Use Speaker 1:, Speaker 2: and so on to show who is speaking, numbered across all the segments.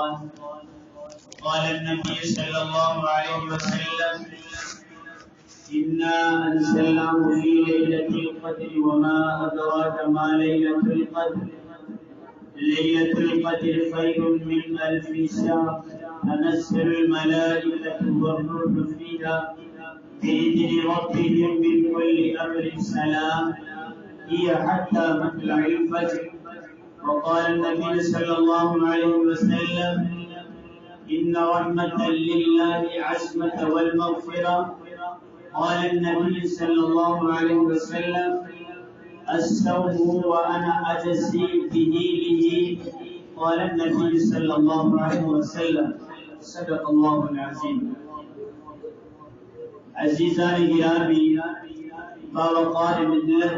Speaker 1: قال النبي صلى الله عليه وسلم إنا أنزلناه في ليلة القدر وما أدراك ما ليلة القدر ليلة القدر خير من 1000 شهر تنزل الملائكة والروح فيها بإذن ربهم من كل أمر سلام هي حتى مطلع الفجر. وقال النبي صلى الله عليه وسلم إن رحمة لله عصمة والمغفرة. قال النبي صلى الله عليه وسلم الصوم وأنا أجزي به. قال النبي صلى الله عليه وسلم صدق الله العظيم. عزیزان گرامی باوقار ملت،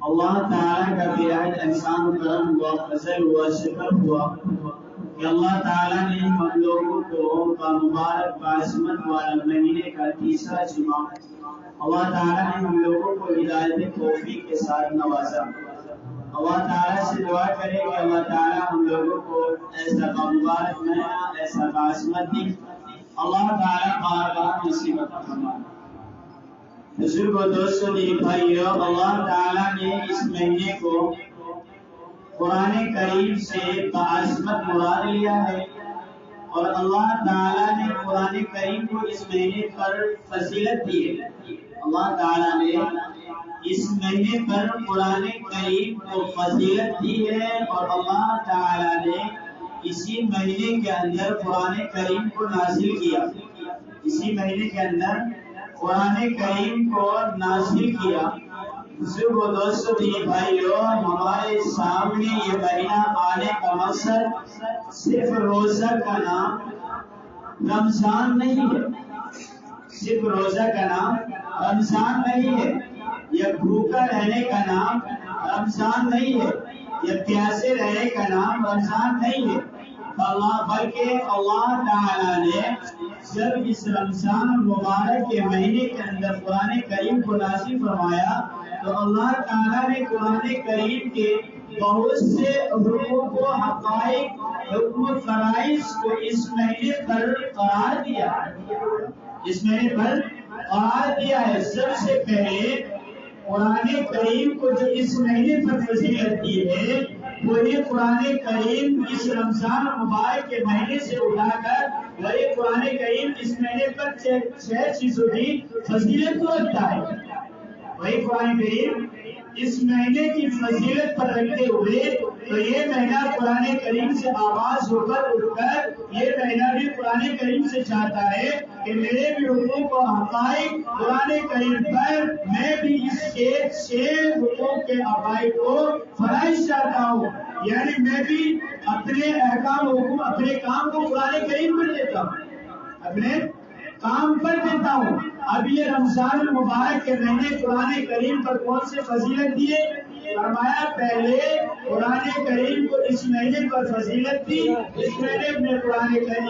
Speaker 1: اللہ تعالیٰ کا بہت احسان و کرم ہوا، فضل ہوا، شکر ہوا کہ اللہ تعالیٰ نے ہم لوگوں کو مبارک بعصمت والا مہینے کا تیسرا جمعہ اللہ تعالیٰ نے ہم لوگوں کو ہدایت توفیق کے ساتھ نوازا۔ اللہ تعالیٰ سے دعا کرے کہ اللہ تعالیٰ ہم لوگوں کو ایسا مبارک مہینہ، ایسا بعصمت دن اللہ تعالیٰ بار نصیب فرمائے۔ بزرگ و دوستو دین بھائیو، اللہ تعالیٰ نے اس مہینے کو قرآن کریم سے بعصمت مراد لیا ہے، اور اللہ تعالیٰ نے قرآن کریم کو اس مہینے پر فضیلت دی ہے۔ اللہ تعالیٰ نے اس مہینے پر قرآن کریم کو فضیلت دی ہے، اور اللہ تعالیٰ نے اسی مہینے کے اندر قرآن کریم کو نازل کیا۔ اسی مہینے کے اندر قرآن کریم کو نازل کیا۔ بزرگ و دوستو دین بھائیو، ہمارے سامنے یہ مہینہ آنے کا مقصد صرف روزہ کا نام رمضان نہیں ہے، صرف روزہ کا نام رمضان نہیں ہے، یا بھوکا رہنے کا نام رمضان نہیں ہے، یا پیاسے رہنے کا نام رمضان نہیں ہے، بلکہ اللہ تعالیٰ نے جب اس رمضان المبارک کے مہینے کے اندر قرآن کریم کو نازل فرمایا تو اللہ تعالیٰ نے قرآن کریم کے بہت سے حقوق و حقائق، حکم و فرائض کو اس مہینے پر قرار دیا ہے۔ اس مہینے پر قرار دیا ہے۔ سب سے پہلے قرآن کریم کو جو اس مہینے پر فضیلت دی ہے، وہی قرآن کریم اس رمضان مبارک کے مہینے سے اٹھا کر وہی قرآن کریم اس مہینے پر 6 چیزوں کی فضیلت کو رکھتا ہے۔ وہی قرآن کریم اس مہینے کی فضیلت پر رکھتے ہوئے تو یہ مہینہ قرآن کریم سے آواز ہو کر اٹھ کر یہ مہینہ بھی قرآن کریم سے چاہتا ہے کہ میرے بھی حقوق و حقائق قرآن کریم پر میں بھی اس کے 6 حقوق کے حقائق کو فرائض چاہتا ہوں، یعنی میں بھی اپنے احکام حکم اپنے کام کو قرآن کریم پر دیتا ہوں، اپنے کام پر دیتا ہوں۔ اب یہ رمضان المبارک کے مہینے قرآن کریم پر کون سے فضیلت دیے؟ فرمایا پہلے قرآن کریم کو اس مہینے پر فضیلت دی، اس مہینے میں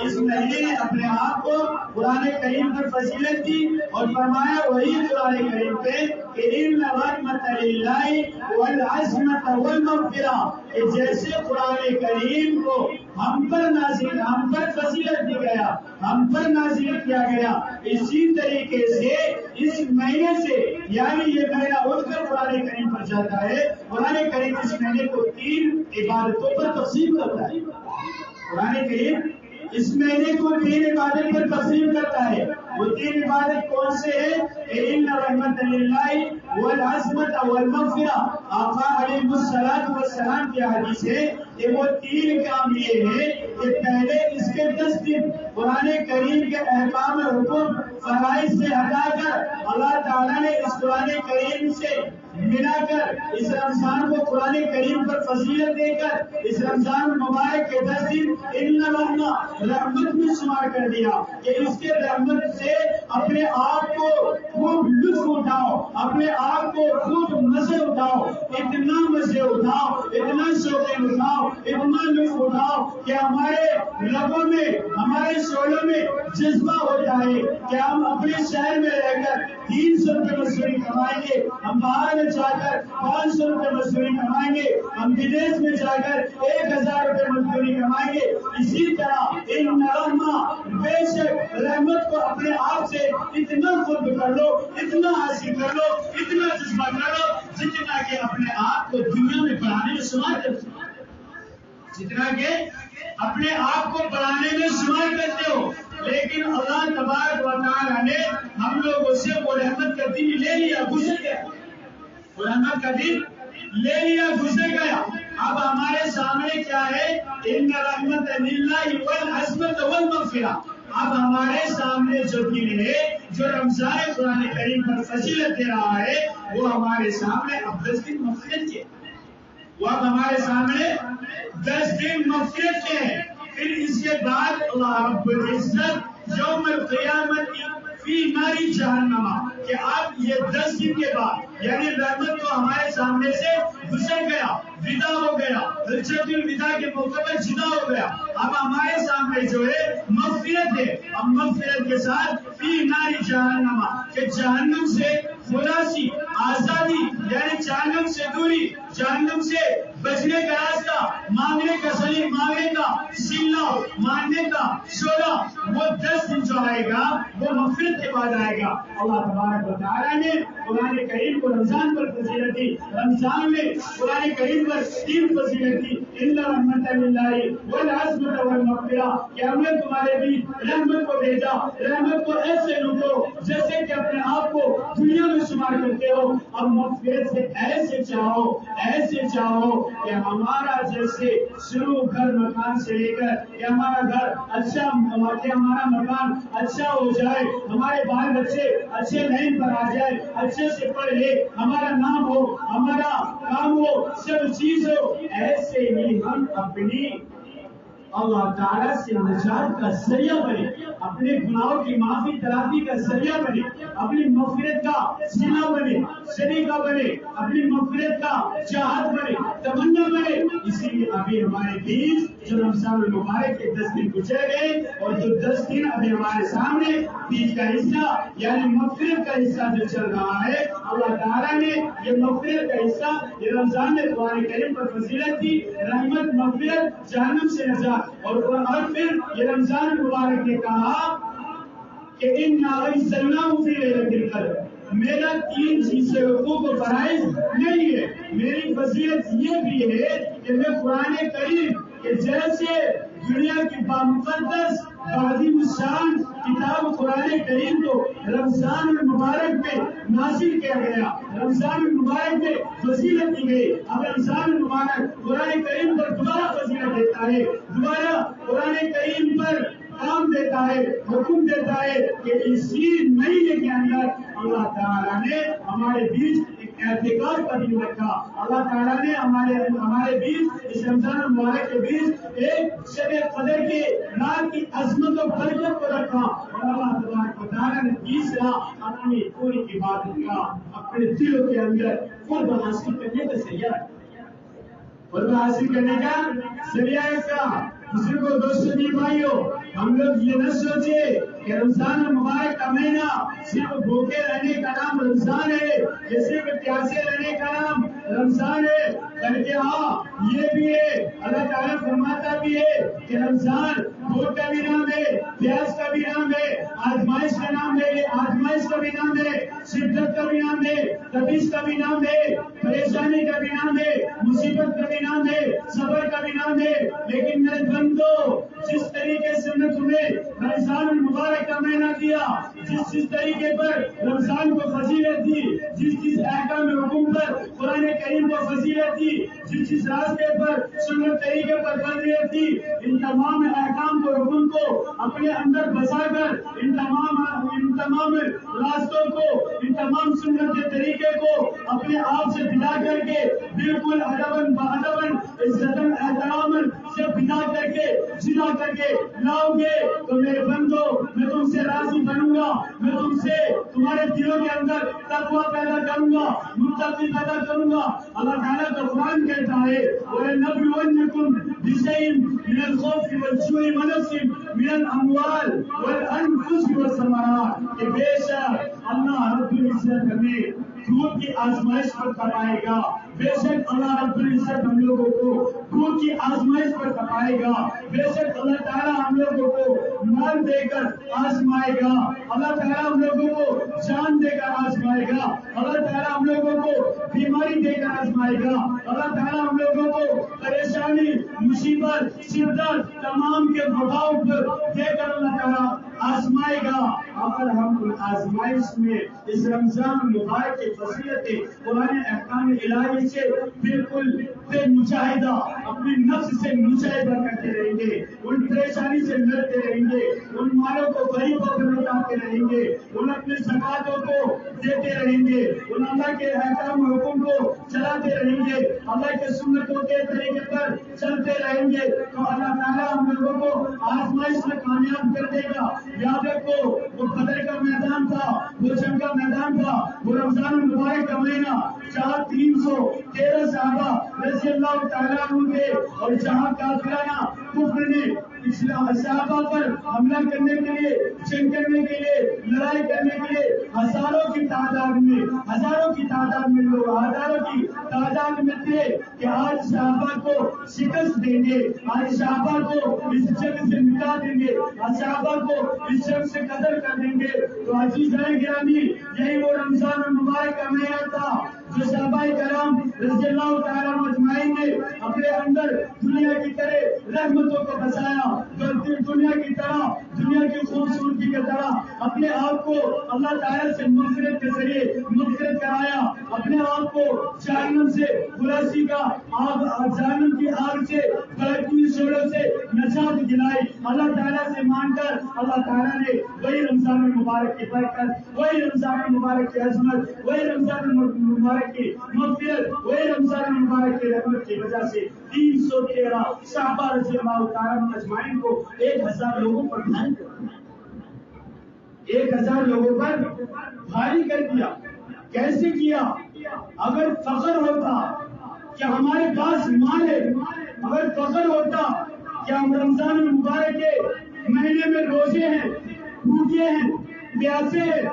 Speaker 1: اس مہینے نے اپنے آپ کو قرآن کریم پر فضیلت دی، اور فرمایا وہی قرآن کریم پہ کہ ان رحمت للہ والعصمت والمغفرہ، کہ جیسے قرآن کریم کو ہم پر فضیلت دی گیا، ہم پر نازل کیا گیا، اسی طریقے سے اس مہینے سے یعنی یہ مہینہ اٹھ کر قرآن کریم پر جاتا ہے۔ قرآن کریم اس مہینے کو 3 عبادتوں پر تقسیم کرتا ہے۔ قرآن کریم اس مہینے کو 3 عبادت پر تقسیم کرتا ہے۔ وہ 3 عبادت کون سے ہیں؟ ان رحمت للہ والعصمت والمغفرہ۔ آقا علیہ السلام کی حدیث ہے کہ وہ 3 کام یہ ہیں کہ پہلے اس کے 10 دن قرآن کریم کے احکام حکم فرائض سے ہٹا کر اللہ تعالیٰ نے اس قرآن کریم سے ملا کر اس رمضان کو قرآن کریم پر فضیلت دے کر اس رمضان مبارک کے 10 دن ان رحمت میں شمار کر دیا کہ اس کے رحمت سے اپنے آپ کو خوب لطف اٹھاؤ، اپنے آپ کو خوب مزے اٹھاؤ، اتنا مزے اٹھاؤ، اتنا شوق اٹھاؤ اتنا لطف اٹھاؤ کہ ہمارے رگوں میں ہمارے شعلوں میں جذبہ ہو جائے کہ ہم اپنے شہر میں رہ کر 300 روپے مزدوری کمائیں گے، ہم باہر میں جا کر 500 روپے مزدوری کمائیں گے، ہم بدیش میں جا کر 1000 روپے مزدوری کمائیں گے۔ اسی طرح ان رحمہ بے شک رحمت کو اپنے آپ سے اتنا قرب کر لو، اتنا حاصل کر لو، اتنا جذبہ کر لو جتنا کہ اپنے آپ کو دنیا میں بڑھانے میں شمار کرتے ہو، جتنا کہ اپنے آپ کو بڑھانے میں شمار کرتے ہو۔ لیکن اللہ تبارک و تعالیٰ نے ہم لوگوں سے وہ رحمت کا دن لے لیا، گزر گیا، وہ رحمت کا دن لے لیا، گزر گیا۔ اب ہمارے سامنے کیا ہے؟ ان رحمت للہ والعصمت والمغفرہ۔ اب ہمارے سامنے جو دن ہے، جو رمضان قرآن کریم پر فضیلت دے رہا ہے، وہ ہمارے سامنے اب 10 دن مغفرت کے، وہ اب ہمارے سامنے 10 دن مغفرت کے ہیں۔ پھر اس کے بعد اللہ رب العزت یوم القیامت فی ناری جہنم، کہ اب یہ 10 دن کے بعد یعنی رحمت تو ہمارے سامنے سے گزر گیا، ودا ہو گیا، حجت الوداع کے موقع پر جدا ہو گیا۔ اب ہمارے سامنے جو ہے مغفرت ہے، اب مغفرت کے ساتھ فی ناری جہنم، کہ جہنم سے خلاصی، آزادی، یعنی جہنم سے دوری، جہنم سے بچنے کا راستہ، مانگنے کا سلیم، مانگنے کا سلہ، مانگنے کا شعلہ، وہ 10 دن جو آئے گا وہ مغفرت کے بعد آئے گا۔ اللہ تبارک و تعالیٰ نے قرآن کریم کو رمضان پر فضیلت دی، رمضان میں قرآن کریم پر 3 فضیلت دی، ان رحمت للہ والعصمت والمغفرہ، کہ ہم نے تمہارے بھی رحمت کو بھیجا، رحمت کو ایسے لوٹو جیسے کہ اپنے آپ کو دنیا میں شمار کرتے ہو، اب مغفرت سے ایسے چاہو، ایسے چاہو کہ ہمارا جیسے شروع گھر مکان سے لے کر کہ ہمارا گھر اچھا، کہ ہمارا مکان اچھا ہو جائے، ہمارے بال بچے اچھے لائن پر آ جائے، اچھے سے پڑھ لے، ہمارا نام ہو، ہمارا کام ہو، سب چیز ہو، ایسے ہی ہم اپنی اللہ تعالیٰ سے نجات کا ذریعہ بنے، اپنے گناہوں کی معافی تلافی کا ذریعہ بنے، اپنی مغفرت کا صلہ بنے، شریکہ بنے، اپنی مغفرت کا چاہت بنے، تمنا بنے۔ اسی لیے ابھی ہمارے بیچ جو رمضان المبارک کے 10 دن گزر گئے اور جو 10 دن ابھی ہمارے سامنے بیچ کا حصہ یعنی مغفرت کا حصہ جو چل رہا ہے، اللہ تعالیٰ نے یہ مغفرت کا حصہ یہ رمضان میں قرآن کریم پر فضیلت دی، رحمت، مغفرت، جہنم سے نجات، اور پھر یہ رمضان المبارک نے کہا کہ اِنَّا أَنزَلْنَاهُ فِي لَيْلَةِ الْقَدْرِ، میرا 3 چیز سے حقوق و فرائض نہیں ہے، میری فضیلت یہ بھی ہے کہ میں قرآن کریم کہ جیسے دنیا کی بامقدس عظیم الشان کتاب قرآن کریم کو رمضان المبارک میں نازل کیا گیا، رمضان المبارک میں فضیلت دی گئی، اب رمضان المبارک قرآن کریم پر دوبارہ فضیلت دیتا ہے، دوبارہ قرآن کریم پر کام دیتا ہے، حکم دیتا ہے کہ اسی مہینے کے اندر اللہ تعالیٰ نے ہمارے بیچ ایک اعتکاف کا دن رکھا، اللہ تعالیٰ نے ہمارے بیچ اس رمضان المبارک کے بیچ ایک شب قدر کے رات کی عظمت و برکت کو رکھا، اور اللہ تبارک و تعالیٰ نے تیسرا اپنی پوری عبادت کا اپنے دلوں کے اندر قرب حاصل کرنے کا ذریعہ، قرب حاصل کرنے کا ذریعہ کا بزرگوں، دوستوں، جی بھائیوں، ہم لوگ یہ نہ سوچے کہ رمضان المبارک کا مہینہ صرف بھوکے رہنے کا نام رمضان ہے، یہ صرف پیاسے رہنے کا نام رمضان ہے، بلکہ ہاں یہ بھی ہے، اللہ تعالیٰ فرماتا بھی ہے کہ رمضان بھوک کا بھی نام ہے، پیاس کا بھی نام ہے، آزمائش کا نام ہے، آزمائش کا بھی نام ہے، شدت کا بھی نام ہے، تبیش کا بھی نام ہے، پریشانی کا بھی نام ہے، مصیبت کا بھی نام ہے، صبر کا بھی نام ہے، لیکن میرے بندو جس طریقے سے میں تمہیں رمضان المبارک کا مہینہ دیا، جس طریقے پر رمضان کو فضیلت دی، جس احکام حکم پر قرآن کریم کو فضیلت دی، جس راستے پر سنت طریقے پر فضیلت دی، ان تمام احکام کو حکم کو اپنے اندر بسا کر ان تمام راستوں کو، ان تمام سنت طریقے کو اپنے آپ سے بدا کر کے بالکل ادباً بادباً عزتاً احتراماً سے بدا کر کے جدا کر کے لاؤ گے تو میرے بندو میں تم سے راضی بنوں گا، میں تم سے تمہارے دلوں کے اندر تقویٰ پیدا کروں گا، متقی پیدا کروں گا۔ اللہ تعالیٰ کا قرآن کہتا ہے وَلَنَبْلُوَنَّكُمْ بشيء من الخوف والجوع ونقص من الاموال والانفس والثمرات کہ بے شک اللہ رب العزت ہمیں دودھ کی آزمائش پر کپائے گا. بے شک اللہ رب العزت ہم لوگوں کو دودھ کی آزمائش پر کپائے گا. بے شک اللہ تعالیٰ ہم لوگوں کو مال دے کر آزمائے گا. اللہ تعالیٰ ہم لوگوں کو جان دے کر آزمائے گا. اللہ تعالیٰ ہم لوگوں کو بیماری دے کر آزمائے گا. اللہ تعالیٰ ہم لوگوں کو پریشانی مصیبت شدت تمام کے وباؤ پر دے کر اللہ تعالیٰ آزمائے گا. اگر ہم ان آزمائش میں اس رمضان مبارک کی فضیلت قرآن احکام الہی سے بالکل بے مجاہدہ اپنے نفس سے مجاہدہ کرتے رہیں گے, ان پریشانی سے لڑتے رہیں گے, ان مالوں کو غریبوں کو لوٹاتے رہیں گے, ان اپنے زکاتوں کو دیتے رہیں گے, ان اللہ کے احکام حکم کو چلاتے رہیں گے, اللہ کے سنتوں کے طریقے پر چلتے رہیں گے, تو اللہ تعالیٰ ہم لوگوں کو آزمائش میں کامیاب کر دے گا. یاد رکھو وہ بدر کا میدان تھا, وہ جنگ کا میدان تھا, وہ رمضان المبارک کا مہینہ جہاں 313 صحابہ رضی اللہ تعالیٰ عنہ تھے, اور جہاں کافرانہ کفر نے صحابہ پر حملہ کرنے کے لیے, جنگ کرنے کے لیے, لڑائی کرنے کے لیے ہزاروں کی تعداد میں لوگ ہزاروں کی تعداد میں تھے کہ آج صحابہ کو شکست دیں گے, آج صحابہ کو اس جنگ سے مٹا دیں گے, آج صحابہ کو اس جنگ سے قتل کر دیں گے. تو عزیزان گرامی, یہی وہ رمضان المبارک کا مہینہ تھا جو صحابہ کرام رضی اللہ تعالیٰ عنہ اجمعین نے اپنے اندر دنیا کی طرح رحمتوں کو بسایا, دنیا کی طرح دنیا کی خوبصورتی کی طرح اپنے آپ کو اللہ تعالیٰ سے مغفرت کے ذریعے مغفرت کرایا, اپنے آپ کو جہنم سے خلاصی کا جہنم کی آگ سے بھڑکتی شعلوں سے نجات دلائی. اللہ تعالیٰ سے مان کر اللہ تعالیٰ نے وہی رمضان المبارک کی برکت, وہی رمضان المبارک کی عظمت, وہی رمضان المبارک کی مغفرت, وہی رمضان المبارک کی رحمت کی وجہ سے 313 صحابہ رضی اللہ تعالیٰ عنہ اجمعین کو 1000 لوگوں پر بھاری کر دیا, 1000 لوگوں پر بھاری کر دیا. کیسے کیا؟ اگر فخر ہوتا کہ ہمارے پاس مال ہے, اگر فخر ہوتا کہ ہم رمضان المبارک کے مہینے میں روزے ہیں, بھوکے ہیں, پیاسے ہیں,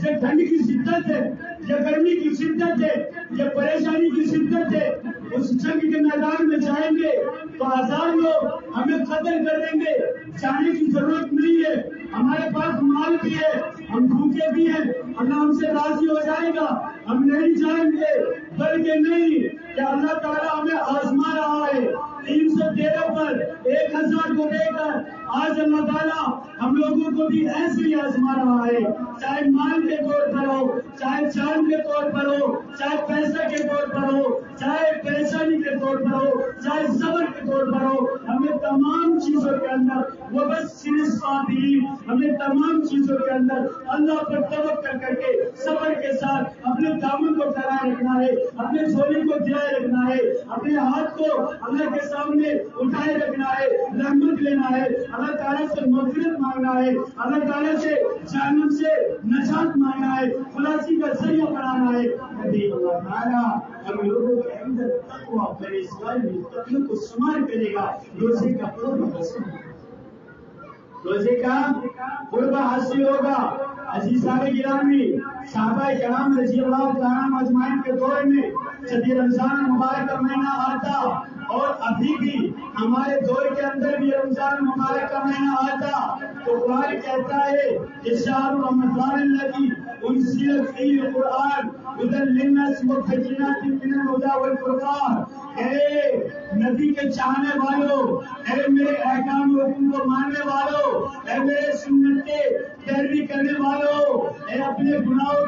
Speaker 1: یا ٹھنڈ کی شدت ہے, یا گرمی کی شدت ہے, یا پریشانی کی شدت ہے, اس جنگ کے میدان میں جائیں گے تو 1000 لوگ ہمیں قتل کر دیں گے. جانے کی ضرورت نہیں ہے, ہمارے پاس مال بھی ہے, ہم بھوکے بھی ہیں, اللہ ہم سے راضی ہو جائے گا, ہم نہیں جائیں گے. بلکہ نہیں کہ اللہ تعالیٰ ہمیں آزما رہا ہے, 313 پر 1000 کو دے کر آج اللہ تعالیٰ ہم لوگوں کو بھی ایسے ہی آزما رہا ہے, چاہے مال کے طور پر ہو, چاہے جان کے طور پر ہو, چاہے پیسہ کے طور پر ہو, چاہے پریشانی کے طور پر ہو, چاہے صبر کے طور پر ہو. ہمیں تمام چیزوں کے اندر وہ بس ہمیں تمام چیزوں کے اندر اللہ پر توکل کر کے صبر کے ساتھ اپنے دامن کو پھیلائے رکھنا ہے, اپنے جھولی کو دھیائے رکھنا ہے, اپنے ہاتھ کو اللہ کے سامنے اٹھائے رکھنا ہے, رحمت لینا ہے, اللہ تعالیٰ سے مغفرت مانگنا ہے, اللہ تعالیٰ سے جہنم سے نجات مانگنا ہے, خلاصی کا ذریعہ بنانا ہے. اللہ تعالیٰ ہم لوگوں کے اندر تقویٰ پرہیزگاری تقویٰ کو شمار کرے گا. روزے کا قرب حاصل ہوگا. عزیزان گرامی, صحابہ کرام رضی اللہ تعالیٰ عنہ اجمعین کے دور میں جب یہ رمضان مبارک کا مہینہ آتا, اور ابھی بھی ہمارے دور کے اندر بھی رمضان مبارک کا مہینہ آتا, تو قرآن کہتا ہے کہ شہر رمضان الذی انزل فیہ القرآن ھدی للناس وبینات من الھدی والفرقان. اے نبی کے چاہنے والوں, اے میرے احکام حکم کو ماننے والوں, اے میرے سنت کے پیروی کرنے والوں, اے اپنے گناہوں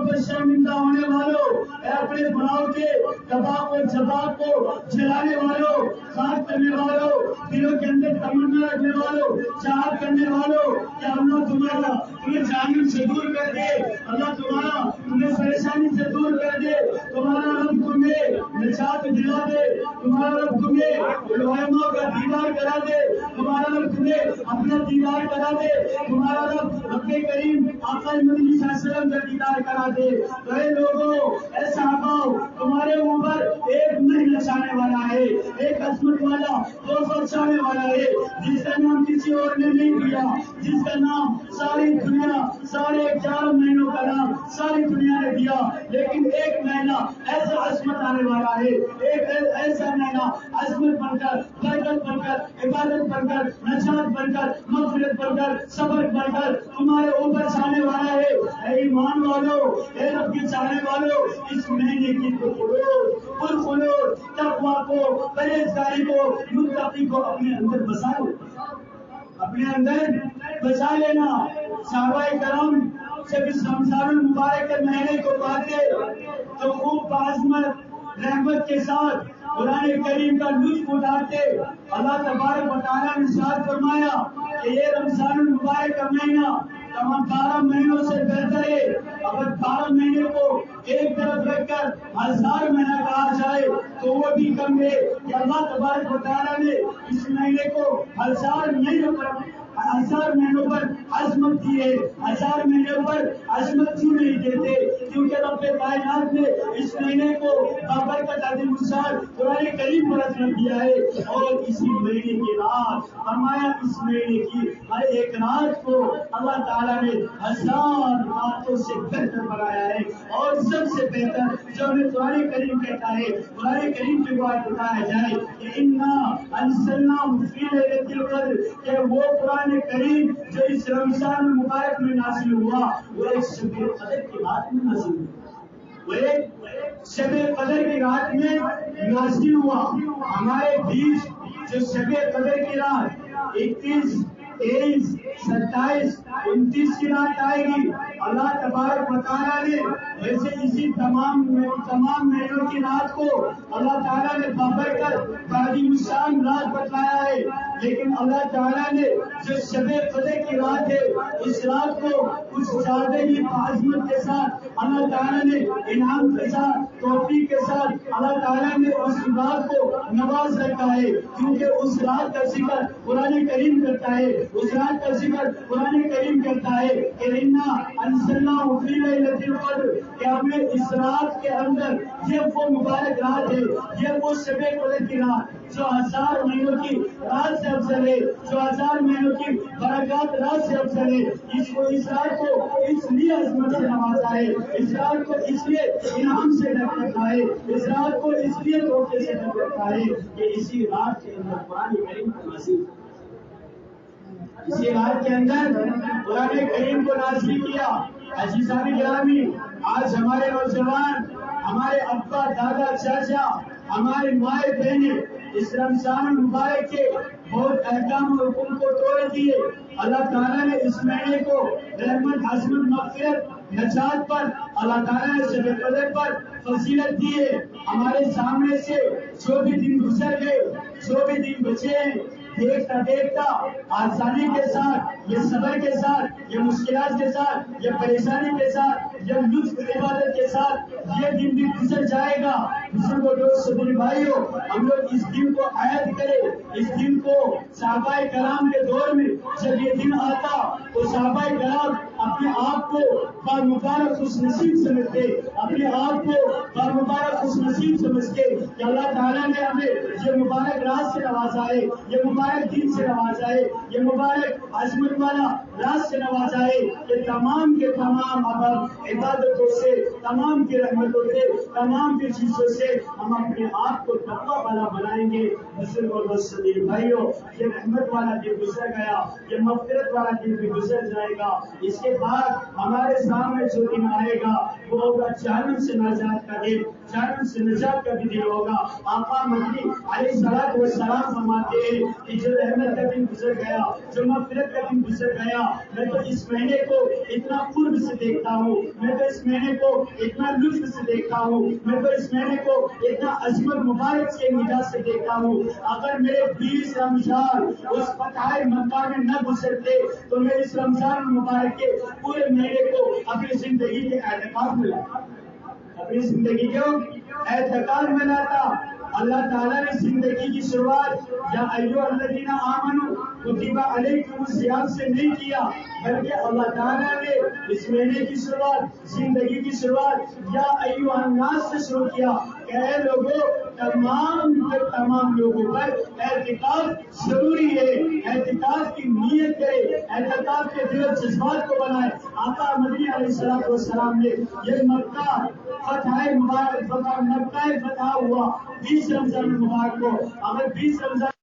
Speaker 1: پر شرمندہ ہونے والوں, اے اپنے گناہوں کے دباؤ اور جباب کو جلانے والوں, خاک کرنے والوں, دلوں کے اندر تمنا رکھنے والوں, چاہت کرنے والوں, کہ اللہ تمہیں جہنم سے دور کر دے, اللہ تمہیں پریشانی سے دور کر دے، تمہارا رب تمہیں نجات دلا دے، تمہارا رب تمہیں علماء کا دیدار کرا دے، تمہارا رب تمہیں اپنا دیدار کرا دے، تمہارا رب رب کریم آقا مدنی صلی اللہ علیہ وسلم کا دیدار کرا دے۔ اے لوگوں، اے صحابہ، تمہارے اوپر ایک نہیں نچانے والا ہے، ایک عظمت والا دو فرشانے والا ہے، جس کا نام کسی اور نے نہیں دیا، جس کا نام ساری دنیا، سارے 4 مہینوں کا نام ساری دنیا نے دیا، لیکن ایک مہینہ ایسا عظمت آنے والا ہے، ایک ایسا مہینہ عظمت بن کر، برکت بن کر، عبادت بن کر، نجات بن کر، مغفرت بن کر، صبر بن کر تمہارے اوپر چھانے والا ہے۔ اے ایمان والو، اے رب کے چاہنے والو، اس مہینے کی خلوص تقویٰ کو، پرہیزگاری کو، متقی کو اپنے اندر بسا لو، اپنے اندر بچا لینا۔ صحابہ کرام جب اس رمضان المبارک کے مہینے کو پاتے تو خوب بعظمت رحمت کے ساتھ قرآن کریم کا لطف اٹھاتے۔ اللہ تبارک و تعالیٰ نے ارشاد فرمایا کہ یہ رمضان المبارک کا مہینہ تمام 12 مہینوں سے بہتر ہے۔ اگر 12 مہینے کو ایک طرف رکھ کر 1000 مہینہ کہا جائے تو وہ بھی کم ہے کہ اللہ تبارک و تعالیٰ نے اس مہینے کو 1000 مہینوں پر عظمت دی ہے۔ 1000 مہینوں پر عظمت کیوں نہیں دیتے؟ کیونکہ رب کائنات نے اس مہینے کو بابرکت عظیم الشان قرآن کریم پر عظمت دیا ہے، اور اسی مہینے کی رات فرمایا اس مہینے کی ہر ایک رات کو اللہ تعالیٰ نے 1000 راتوں سے بہتر بنایا ہے۔ اور سب سے بہتر جو ہمیں قرآن کریم کہتا ہے، قرآن کریم کی بات بتایا جائے کہ انا انزلناہ فی لیلۃ القدر، کہ وہ قرآن کریم جو اس رمضان المبارک میں نازل ہوا وہ ایک شب قدر کی رات میں نازل ہوا، وہ ایک شب قدر کی رات میں نازل ہوا۔ ہمارے بیچ جو شب قدر کی رات 21، 23، 27، 29 کی رات آئے گی، اللہ تبارک و تعالیٰ نے ویسے اسی تمام مہینوں کی رات کو اللہ تعالیٰ نے بابرکت عظیم الشان رات بتایا ہے، لیکن اللہ تعالیٰ نے جو شب قدر کی رات ہے اس رات کو کچھ زیادہ ہی عظمت کے ساتھ اللہ تعالیٰ نے انعام کے ساتھ، توفیق کے ساتھ اللہ تعالیٰ نے اس رات کو نواز رکھا ہے، کیونکہ اس رات کا ذکر قرآن کریم کرتا ہے، اس رات کا ذکر قرآن کریم کرتا ہے کہ انا انزلناہ فی لیلۃ القدر، کہ ہم نے اس رات کے اندر، یہ وہ مبارک رات ہے، یہ وہ شب قدر کی رات جو 1000 مہینوں کی رات سے افضل ہے، جو 1000 مہینوں کی برکات رات سے افضل ہے۔ اس رات کو اس لیے عظمت سے نوازا ہے، اس رات کو اس لیے انعام سے ڈھک رکھا ہے، اس رات کو اس لیے تحفے سے ڈھک رکھا ہے کہ اسی رات کے اندر قرآن کریم کو نازل، اسی رات کے اندر قرآن کریم کو نازل کیا۔ عزیزان گرامی، آج ہمارے نوجوان، ہمارے ابا، دادا، چاچا، ہمارے مائیں بہنیں اس رمضان المبارک کے بہت احکام اور حکم کو توڑ دیے۔ اللہ تعالیٰ نے اس مہینے کو رحمت، عظمت، مغفرت، نجات پر اللہ تعالیٰ نے شب قدر پر فضیلت دی ہے۔ ہمارے سامنے سے جو بھی دن گزر گئے، جو بھی دن بچے ہیں، دیکھتا دیکھتا آسانی کے ساتھ، یہ صبر کے ساتھ، یہ مشکلات کے ساتھ، یہ پریشانی کے ساتھ، یہ لطف عبادت کے ساتھ یہ دن بھی گزر جائے گا۔ بزرگوں، دوستو، میرے بھائیوں، ہم لوگ اس دن کو عائد کریں، اس دن کو صحابہ کرام کے دور میں جب یہ دن آتا تو صحابہ کرام اپنے آپ کو بامبارک خوش نصیب سمجھتے، اپنے آپ کو بامبارک خوش نصیب سمجھتے کہ اللہ تعالیٰ نے ہمیں یہ مبارک رات سے نوازا ہے، یہ مبارک دن سے نوازا ہے، یہ مبارک عظمت والا رات سے نوازا ہے کہ تمام کے تمام اب عبادتوں سے، تمام کی رحمتوں سے، تمام کی چیزوں سے ہم اپنے آپ کو تقویٰ والا بنائیں گے۔ بزرگوں، دوستو، بھائیوں، یہ رحمت والا دن گزر گیا، یہ مغفرت والا دن بھی گزر جائے گا۔ اس کے بعد ہمارے سامنے جو دن آئے گا وہ ہوگا جہنم سے نجات کا دن، جہنم سے نجات کا بھی دن ہوگا۔ آقا مدنی علیہ الصلوۃ والسلام فرماتے ہیں کہ جو رحمت کا دن گزر گیا، جو مغفرت کا دن گزر گیا، میں تو اس مہینے کو اتنا قرب سے دیکھتا ہوں، میں تو اس مہینے کو اتنا لطف سے دیکھتا ہوں، میں تو اس مہینے کو اتنا عظمت مبارک سے نجات سے دیکھتا ہوں. اگر میرے 20 رمضان اس فتح مکہ میں نہ گزرتے تو میں اس رمضان مبارک کے پورے مہینے کو اپنی زندگی کے اعتکاف میں لاتا، اپنی زندگی کے اعتکاف میں لاتا. اللہ تعالیٰ نے زندگی کی شروعات یا ایھا الذین آمنوا کتب علیکم الصیام سے نہیں کیا، بلکہ اللہ تعالیٰ نے اس مہینے کی شروعات، زندگی کی شروعات یا ایھا الناس سے شروع کیا کہ اے لوگوں، تمام لوگوں پر اعتکاف ضروری ہے. اعتکاف کی نیت کرے، اعتکاف کے دل و جذبات کو بنائے. آقا مدنی علیہ السلام نے یہ مکہ فتح مبارک، مکہ فتح ہوا 20 رمضان مبارک کو. اگر 20 رمضان